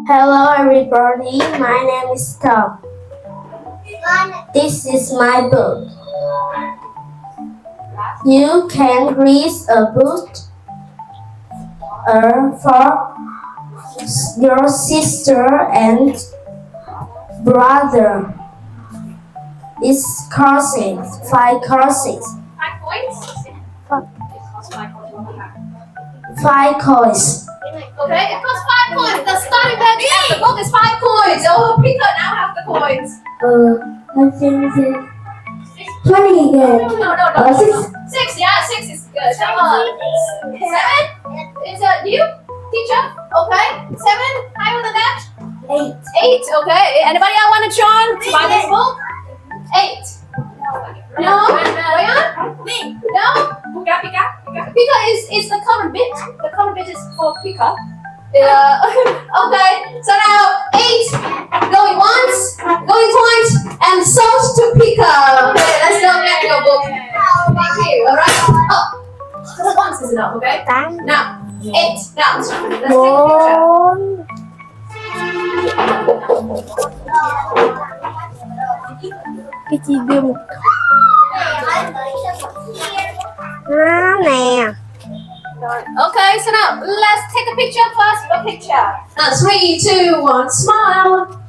Hello everybody, my name is Tom. This is my book. You can read a book for your sister and brother. It's courses, 5 courses. 5 points? It costs 5 points. 5 coins. Okay, it costs 5 coins. The starting value of the book is 5 coins. Oh, Peter now have the coins. I think it's 20 again. No. 6, yeah, 6 is good. Come on. 7? Is that you, teacher? Okay. 7? Higher than that? 8. 8, okay. Anybody else want to join to buy this book? 8. No? Ryan? Me? No? Pika is the common bit. The common bit is for Pika. Okay, so now 8 going once, going twice, and sold to Pika. Okay, let's go back to your book. Thank you, alright? Oh, just once is enough, okay? Now, 8. Now, let's take a picture. Cái chi gương nè. Okay, so now let's take a picture first. A picture. 3, 2, 1, smile.